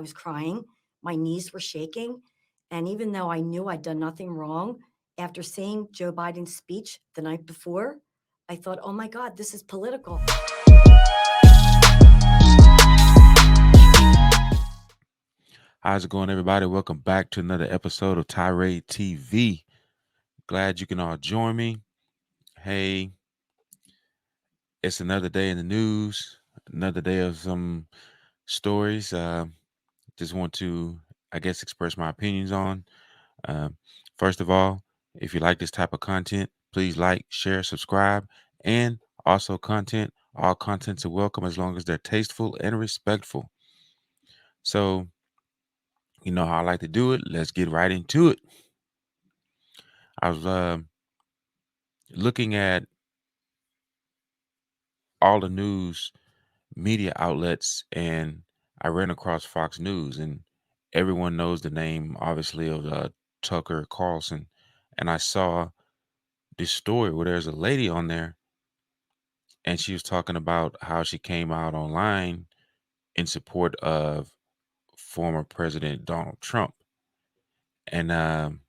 I was crying. My knees were shaking. And even though I knew I'd done nothing wrong, after seeing Joe Biden's speech the night before, I thought, oh my God, this is political. How's it going, everybody? Welcome back to another episode of Tirade TV. Glad you can all join me. Hey, it's another day in the news, another day of some stories. Just want to, I guess, express my opinions on. Um, First of all, if you like this type of content, please like, share, subscribe, and also all contents are welcome as long as they're tasteful and respectful. So, you know how I like to do it. Let's get right into it. I was looking at all the news media outlets and I ran across Fox News, and everyone knows the name, obviously, of Tucker Carlson. And I saw this story where there's a lady on there and she was talking about how she came out online in support of former President Donald Trump. And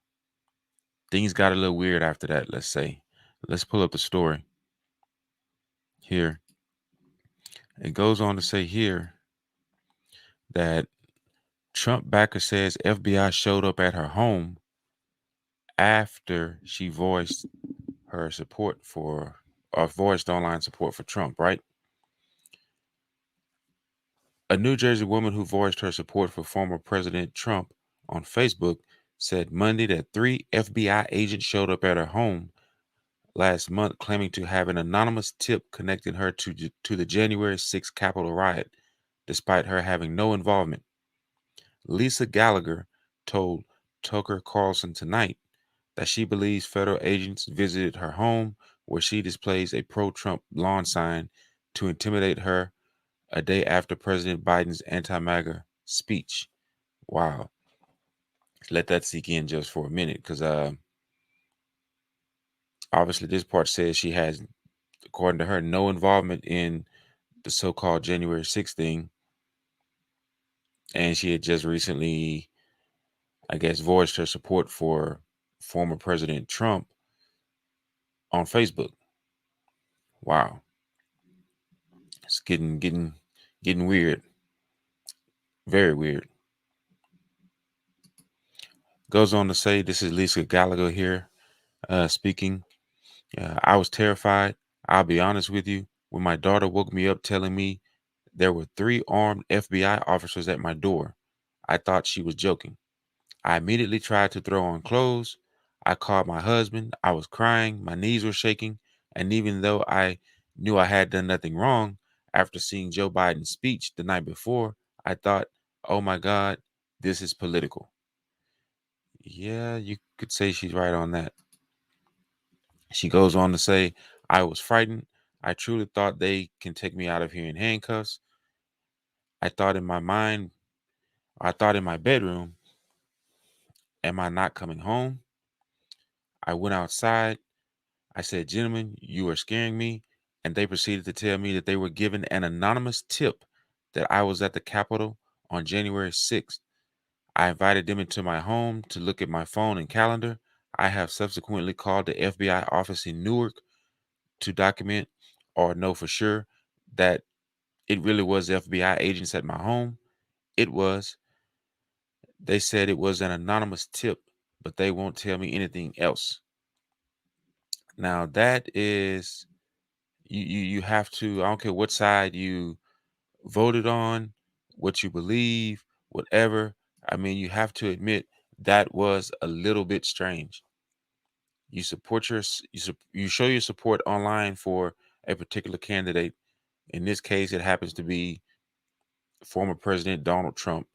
things got a little weird after that, let's say. Let's pull up the story here. It goes on to say here that Trump backer says FBI showed up at her home after she voiced her support for, or voiced online support for Trump, right? A New Jersey woman who voiced her support for former President Trump on Facebook said Monday that 3 FBI agents showed up at her home last month claiming to have an anonymous tip connecting her to the January 6th Capitol riot, despite her having no involvement. Lisa Gallagher told Tucker Carlson tonight that she believes federal agents visited her home where she displays a pro-Trump lawn sign to intimidate her a day after President Biden's anti-MAGA speech. Wow. Let that sink in just for a minute, because obviously this part says she has, according to her, no involvement in the so-called January 6th thing, and she had just recently, I guess, voiced her support for former President Trump on Facebook. Wow. It's getting weird. Very weird. Goes on to say, this is Lisa Gallagher here speaking. I was terrified. I'll be honest with you. When my daughter woke me up telling me there were 3 armed FBI officers at my door, I thought she was joking. I immediately tried to throw on clothes. I called my husband. I was crying. My knees were shaking. And even though I knew I had done nothing wrong, after seeing Joe Biden's speech the night before, I thought, oh my God, this is political. Yeah, you could say she's right on that. She goes on to say, I was frightened. I truly thought they can take me out of here in handcuffs. I thought in my mind, I thought in my bedroom, am I not coming home? I went outside. I said, gentlemen, you are scaring me. And they proceeded to tell me that they were given an anonymous tip that I was at the Capitol on January 6th. I invited them into my home to look at my phone and calendar. I have subsequently called the FBI office in Newark to document or know for sure that it really was FBI agents at my home. It was. They said it was an anonymous tip, but they won't tell me anything else. Now that is, you have to, I don't care what side you voted on, what you believe, whatever. I mean, you have to admit that was a little bit strange. You support you show your support online for a particular candidate. In this case, it happens to be former President Donald Trump.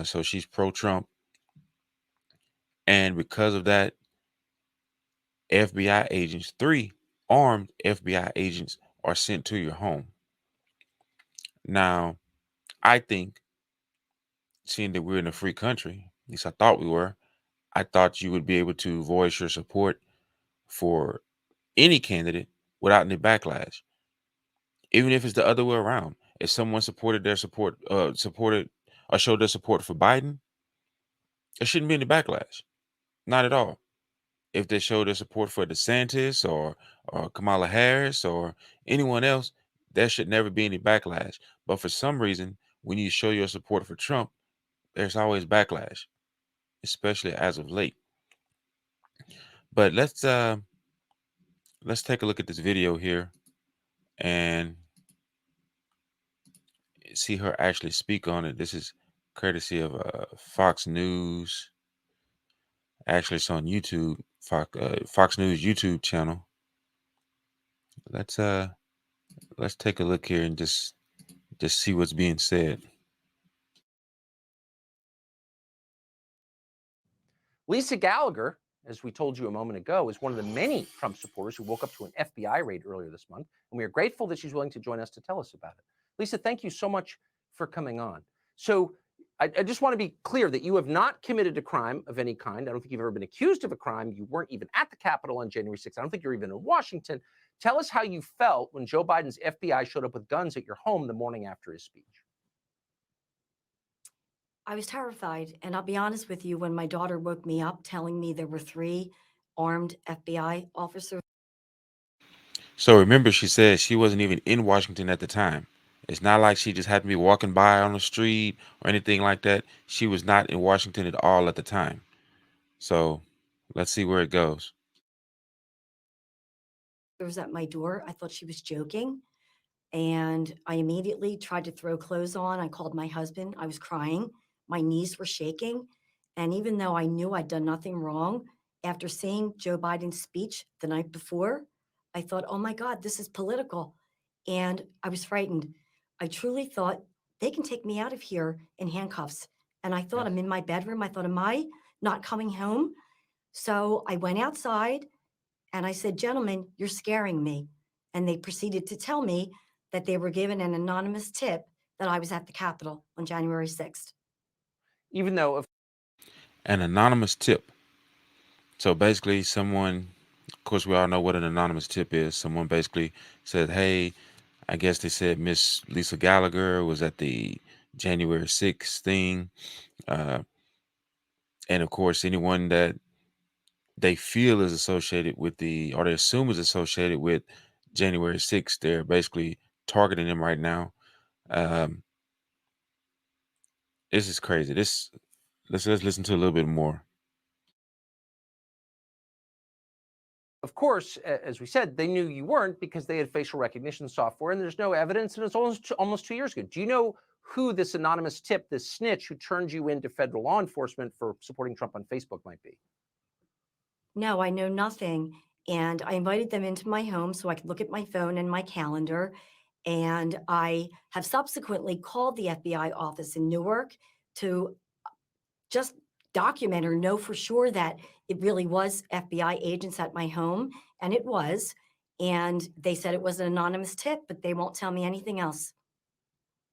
So she's pro-Trump, and because of that, FBI agents, 3 armed FBI agents, are sent to your home. Now, I think, seeing that we're in a free country, at least I thought we were, I thought you would be able to voice your support for any candidate without any backlash, even if it's the other way around. If someone supported their support, supported or show their support for Biden, there shouldn't be any backlash. Not at all. If they show their support for DeSantis or Kamala Harris or anyone else, there should never be any backlash. But for some reason, when you show your support for Trump, there's always backlash, especially as of late. But let's take a look at this video here and see her actually speak on it. This is courtesy of Fox News. Actually, it's on YouTube, Fox News YouTube channel. Let's uh let's take a look here and just see what's being said. Lisa Gallagher, as we told you a moment ago, is one of the many Trump supporters who woke up to an FBI raid earlier this month, and we are grateful that she's willing to join us to tell us about it. Lisa, thank you so much for coming on. So I just want to be clear that you have not committed a crime of any kind. I don't think you've ever been accused of a crime. You weren't even at the Capitol on January 6th. I don't think you're even in Washington. Tell us how you felt when Joe Biden's FBI showed up with guns at your home the morning after his speech. I was terrified. And I'll be honest with you, when my daughter woke me up telling me there were 3 armed FBI officers. So remember, she said she wasn't even in Washington at the time. It's not like she just happened to be walking by on the street or anything like that. She was not in Washington at all at the time. So let's see where it goes. Was at my door. I thought she was joking. And I immediately tried to throw clothes on. I called my husband. I was crying. My knees were shaking. And even though I knew I'd done nothing wrong, after seeing Joe Biden's speech the night before, I thought, oh my God, this is political. And I was frightened. I truly thought they can take me out of here in handcuffs. And I thought, Yes. I'm in my bedroom. I thought, am I not coming home? So I went outside and I said, gentlemen, you're scaring me. And they proceeded to tell me that they were given an anonymous tip that I was at the Capitol on January 6th. Even though, of An anonymous tip. So basically, someone, of course, we all know what an anonymous tip is. Someone basically said, hey, I guess they said Miss Lisa Gallagher was at the January 6th thing. And of course, anyone that they feel is associated with or they assume is associated with January 6th, they're basically targeting them right now. Um, this is crazy. Let's listen to a little bit more. course, as we said, they knew you weren't because they had facial recognition software, and there's no evidence, and it's almost 2 years ago. Do you know who this anonymous tip, this snitch who turned you into federal law enforcement for supporting Trump on Facebook might be? No, I know nothing. And I invited them into my home so I could look at my phone and my calendar. And I have subsequently called the FBI office in Newark to just document or know for sure that it really was FBI agents at my home. And it was. And they said it was an anonymous tip, but they won't tell me anything else.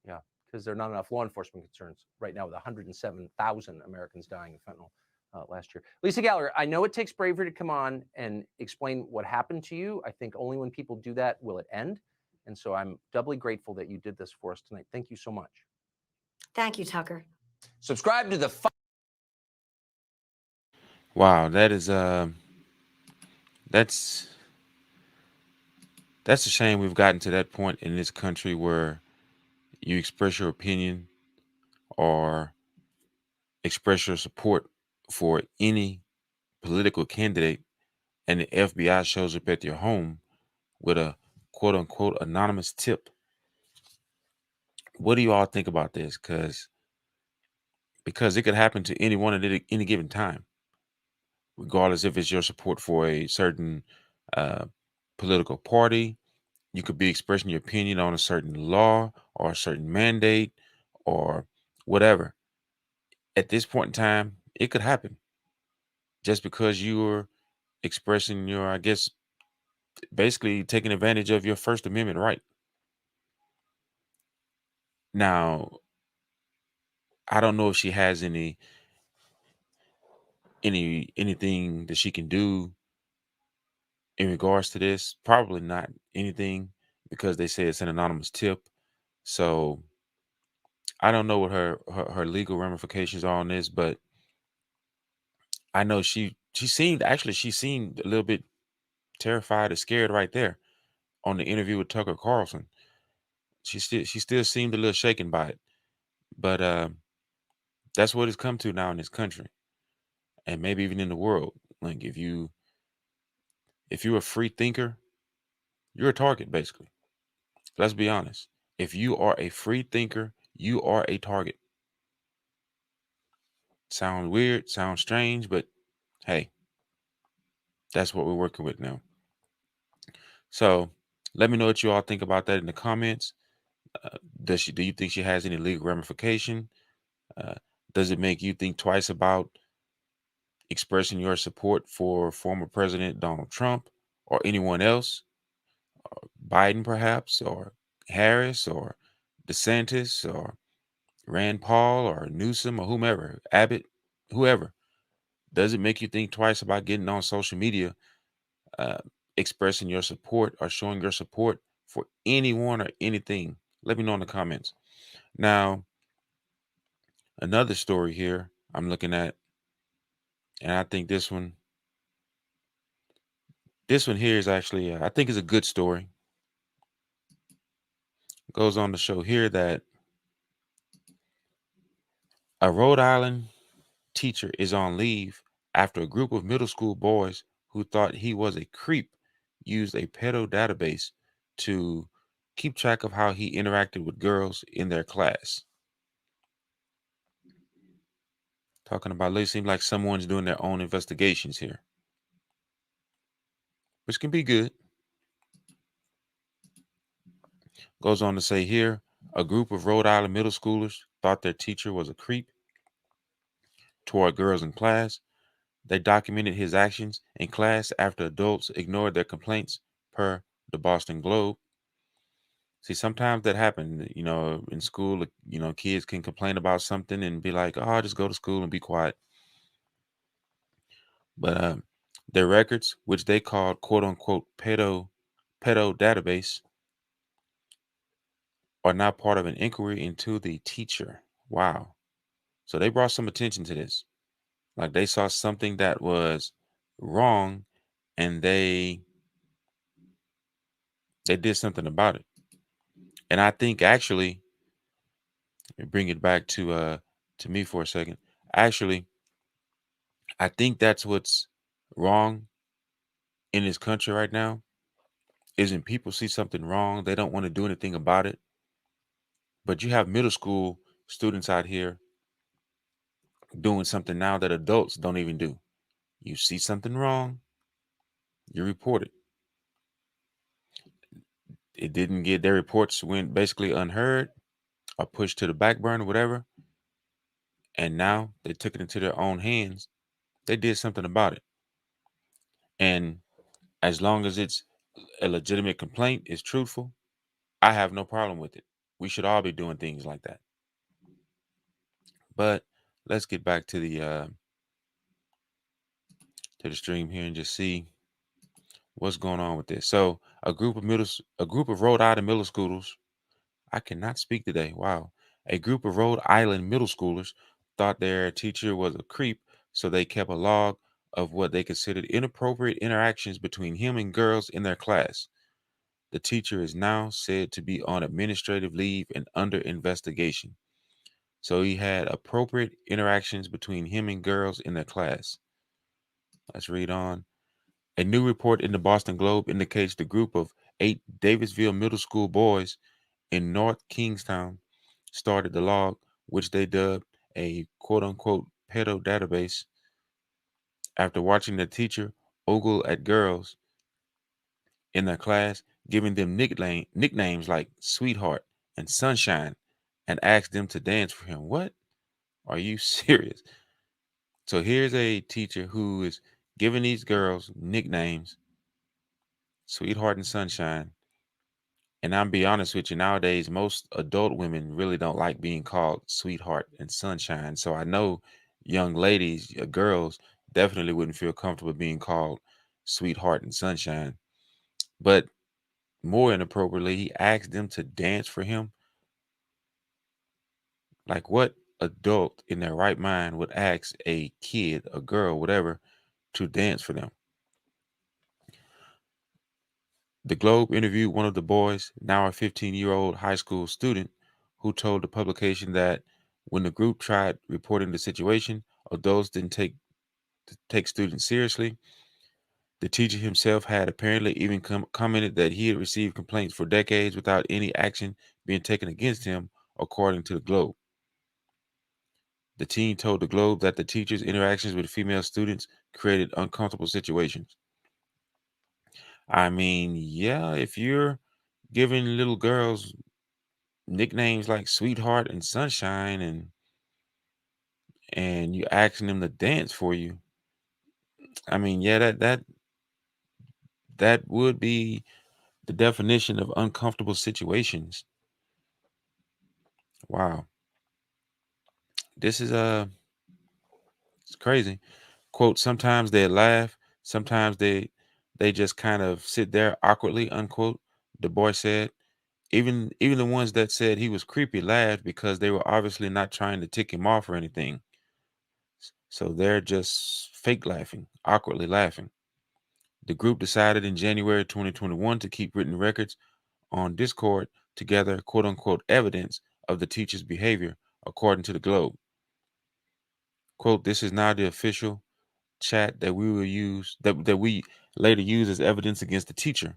Yeah, because there are not enough law enforcement concerns right now with 107,000 Americans dying of fentanyl last year. Lisa Gallagher, I know it takes bravery to come on and explain what happened to you. I think only when people do that will it end. And so I'm doubly grateful that you did this for us tonight. Thank you so much. Thank you, Tucker. Subscribe to the Wow, that's a shame we've gotten to that point in this country where you express your opinion or express your support for any political candidate and the FBI shows up at your home with a quote unquote anonymous tip. What do you all think about this? Because it could happen to anyone at any given time, regardless if it's your support for a certain uh, political party. You could be expressing your opinion on a certain law or a certain mandate or whatever. At this point in time, it could happen just because you were expressing your, I guess, basically taking advantage of your First Amendment right. Now, I don't know if she has anything that she can do in regards to this. Probably not anything because they say it's an anonymous tip. So I don't know what her legal ramifications are on this, but I know she seemed a little bit terrified or scared right there on the interview with Tucker Carlson. She still seemed a little shaken by it, but that's what it's come to now in this country, and maybe even in the world. Like if you're a free thinker, you're a target basically. Let's be honest. If you are a free thinker, you are a target. Sounds weird, sounds strange, but hey, that's what we're working with now. So let me know what you all think about that in the comments. Do you think she has any legal ramification? Uh, does it make you think twice about expressing your support for former President Donald Trump or anyone else, Biden perhaps, or Harris, or DeSantis, or Rand Paul, or Newsom, or whomever, Abbott, whoever? Does it make you think twice about getting on social media, uh, expressing your support or showing your support for anyone or anything? Let me know in the comments. Now, another story here I'm looking at, and I think this one here is actually, I think is a good story. It goes on to show here that a Rhode Island teacher is on leave after a group of middle school boys who thought he was a creep used a pedo database to keep track of how he interacted with girls in their class. Talking about, it seems like someone's doing their own investigations here, which can be good. Goes on to say here, a group of Rhode Island middle schoolers thought their teacher was a creep toward girls in class. They documented his actions in class after adults ignored their complaints, per the Boston Globe. See, sometimes that happens, in school, kids can complain about something and be like, oh, I'll just go to school and be quiet. But their records, which they called quote unquote pedo database, are now part of an inquiry into the teacher. Wow. So they brought some attention to this. Like they saw something that was wrong and they did something about it. And I think actually, let me bring it back to me for a second. Actually, I think that's what's wrong in this country right now. Isn't people see something wrong, they don't want to do anything about it. But you have middle school students out here doing something now that adults don't even do. You see something wrong, you report it. It didn't get their reports went basically unheard or pushed to the back burner, whatever. And now they took it into their own hands. They did something about it. And as long as it's a legitimate complaint, it's truthful, I have no problem with it. We should all be doing things like that. But let's get back to the stream here and just see what's going on with this. So a group of Rhode Island middle schoolers. I cannot speak today. Wow. A group of Rhode Island middle schoolers thought their teacher was a creep, so they kept a log of what they considered inappropriate interactions between him and girls in their class. The teacher is now said to be on administrative leave and under investigation. So he had appropriate interactions between him and girls in their class. Let's read on. A new report in the Boston Globe indicates the group of 8 Davisville Middle School boys in North Kingstown started the log, which they dubbed a quote unquote pedo database, after watching the teacher ogle at girls in their class, giving them nicknames like Sweetheart and Sunshine, and asked them to dance for him. What? Are you serious? So here's a teacher who is giving these girls nicknames, Sweetheart and Sunshine. And I'm be honest with you, nowadays, most adult women really don't like being called Sweetheart and Sunshine. So I know young ladies, girls, definitely wouldn't feel comfortable being called Sweetheart and Sunshine. But more inappropriately, he asked them to dance for him. Like, what adult in their right mind would ask a kid, a girl, whatever, to dance for them? The Globe interviewed one of the boys, now a 15-year-old high school student, who told the publication that when the group tried reporting the situation, adults didn't take students seriously. The teacher himself had apparently even commented that he had received complaints for decades without any action being taken against him, according to the Globe. The teen told the Globe that the teacher's interactions with female students created uncomfortable situations. I mean, yeah, if you're giving little girls nicknames like Sweetheart and Sunshine, and you asking them to dance for you, I mean, yeah, that would be the definition of uncomfortable situations. Wow. This is it's crazy. Quote, sometimes they laugh, sometimes they just kind of sit there awkwardly, unquote, the boy said. Even the ones that said he was creepy laughed because they were obviously not trying to tick him off or anything. So they're just fake laughing, awkwardly laughing. The group decided in January 2021 to keep written records on Discord to gather quote unquote evidence of the teacher's behavior, according to the Globe. Quote, this is now the official chat that we will use that we later use as evidence against the teacher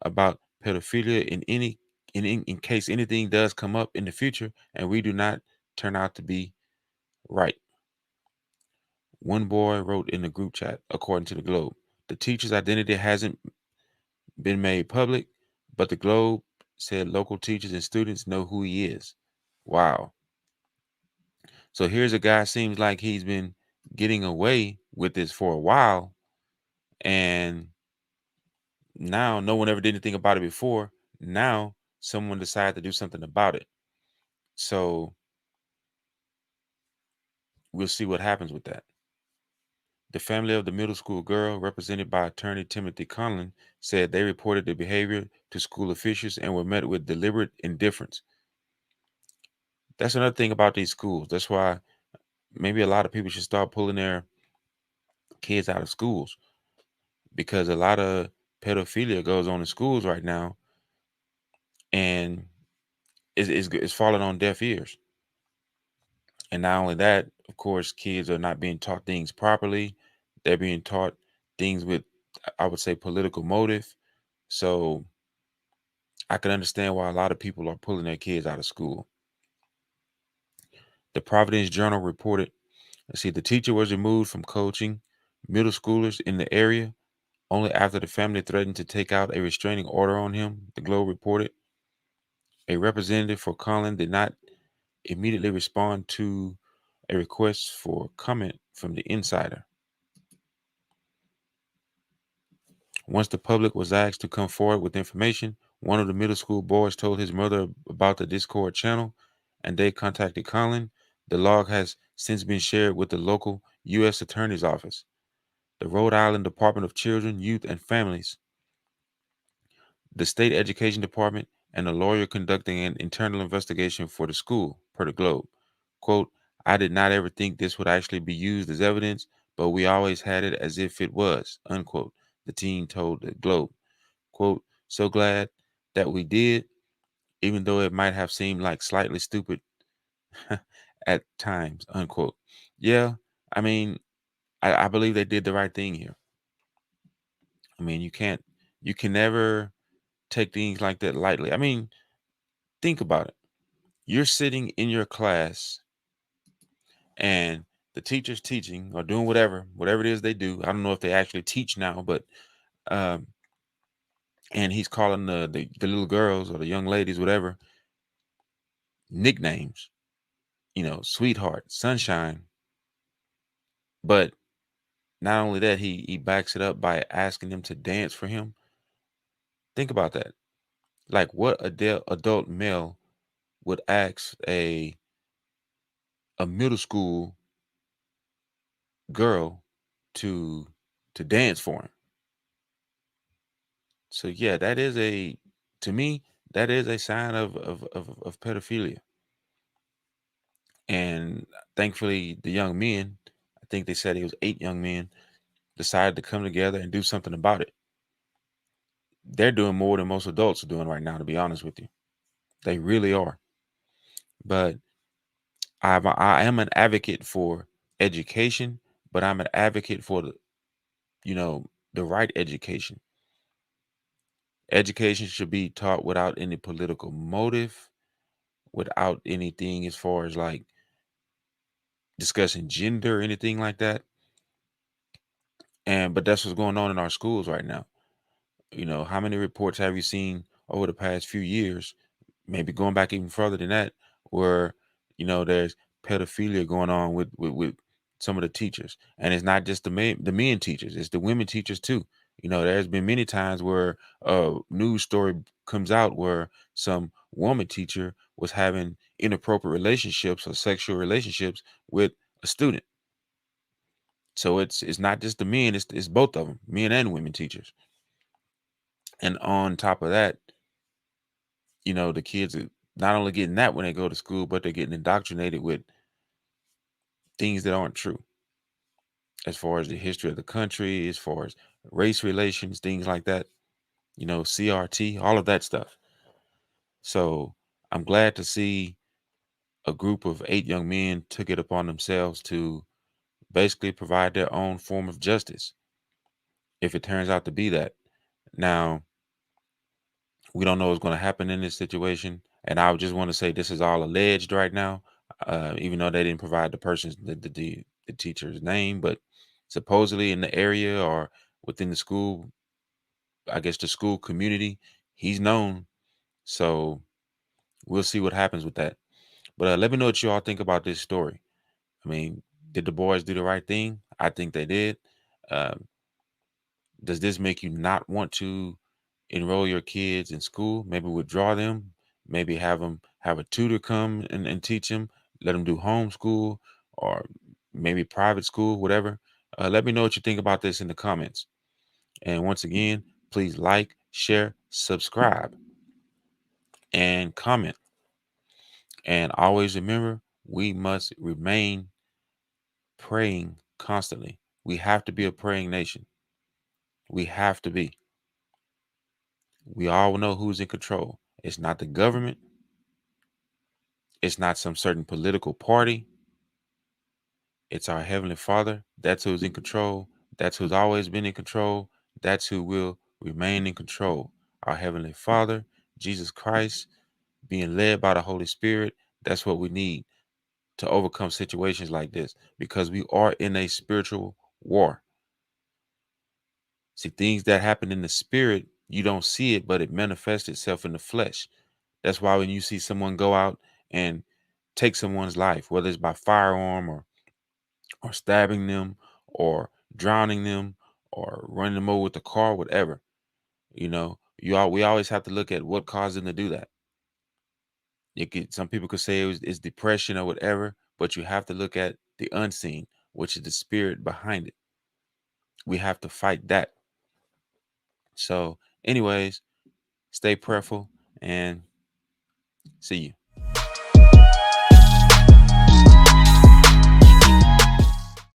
about pedophilia in case anything does come up in the future and we do not turn out to be right. One boy wrote in the group chat, according to the Globe. The teacher's identity hasn't been made public, but the Globe said local teachers and students know who he is. Wow. So here's a guy, seems like he's been getting away with this for a while, and now no one ever did anything about it before. Now someone decided to do something about it. So we'll see what happens with that. The family of the middle school girl, represented by attorney Timothy Conlon, said they reported the behavior to school officials and were met with deliberate indifference. That's another thing about these schools. That's why maybe a lot of people should start pulling their kids out of schools, because a lot of pedophilia goes on in schools right now, and it's falling on deaf ears. And not only that, of course, kids are not being taught things properly. They're being taught things with, I would say, political motive. So I can understand why a lot of people are pulling their kids out of school. The Providence Journal reported, let's see, the teacher was removed from coaching middle schoolers in the area only after the family threatened to take out a restraining order on him, the Globe reported. A representative for Colin did not immediately respond to a request for comment from the insider. Once the public was asked to come forward with information, one of the middle school boys told his mother about the Discord channel, and they contacted Colin. The log has since been shared with the local U.S. Attorney's Office, the Rhode Island Department of Children, Youth, and Families, the State Education Department, and a lawyer conducting an internal investigation for the school, per the Globe. Quote, I did not ever think this would actually be used as evidence, but we always had it as if it was, unquote, the teen told the Globe. Quote, so glad that we did, even though it might have seemed like slightly stupid at times, unquote. Yeah, I mean, I believe they did the right thing here. I mean, you can never take things like that lightly. I mean, think about it. You're sitting in your class and the teacher's teaching or doing whatever it is they do. I don't know if they actually teach now, but um, and he's calling the little girls or the young ladies, whatever, nicknames, sweetheart, sunshine. But not only that, he backs it up by asking them to dance for him. Think about that. Like, what adult male would ask a middle school girl to dance for him? So yeah, that is to me, that is a sign of pedophilia. And thankfully, the young men, I think they said it was 8 young men, decided to come together and do something about it. They're doing more than most adults are doing right now, to be honest with you. They really are. But I am an advocate for education, but I'm an advocate for the right education. Education should be taught without any political motive, without anything as far as like discussing gender or anything like that. But that's what's going on in our schools right now. How many reports have you seen over the past few years, maybe going back even further than that, where there's pedophilia going on with some of the teachers, and it's not just the men teachers, it's the women teachers too. There's been many times where a news story comes out where some woman teacher was having inappropriate relationships or sexual relationships with a student. So it's not just the men, it's both of them, men and women teachers. And on top of that, the kids are not only getting that when they go to school, but they're getting indoctrinated with things that aren't true as far as the history of the country, as far as race relations, things like that, CRT, all of that stuff. So I'm glad to see a group of 8 young men took it upon themselves to basically provide their own form of justice, if it turns out to be that. Now, we don't know what's going to happen in this situation. And I would just want to say this is all alleged right now, even though they didn't provide the person's, the teacher's name, but supposedly in the area or within the school, I guess the school community, he's known. So we'll see what happens with that. But let me know what you all think about this story. I mean, did the boys do the right thing? I think they did. Um, does this make you not want to enroll your kids in school? Maybe withdraw them, maybe have a tutor come and teach them, let them do homeschool or maybe private school, whatever. Let me know what you think about this in the comments. And once again, please like, share, subscribe, and comment. And always remember, we must remain praying constantly. We have to be a praying nation. We have to be. We all know who's in control. It's not the government. It's not some certain political party. It's our Heavenly Father. That's who's in control. That's who's always been in control. That's who will remain in control. Our Heavenly Father, Jesus Christ, being led by the Holy Spirit. That's what we need to overcome situations like this, because we are in a spiritual war. See, things that happen in the spirit, you don't see it, but it manifests itself in the flesh. That's why when you see someone go out and take someone's life, whether it's by firearm or stabbing them or drowning them or running them over with the car, whatever, we always have to look at what caused them to do that. Some people could say it's depression or whatever, but you have to look at the unseen, which is the spirit behind it. We have to fight that. So, anyways, stay prayerful and see you.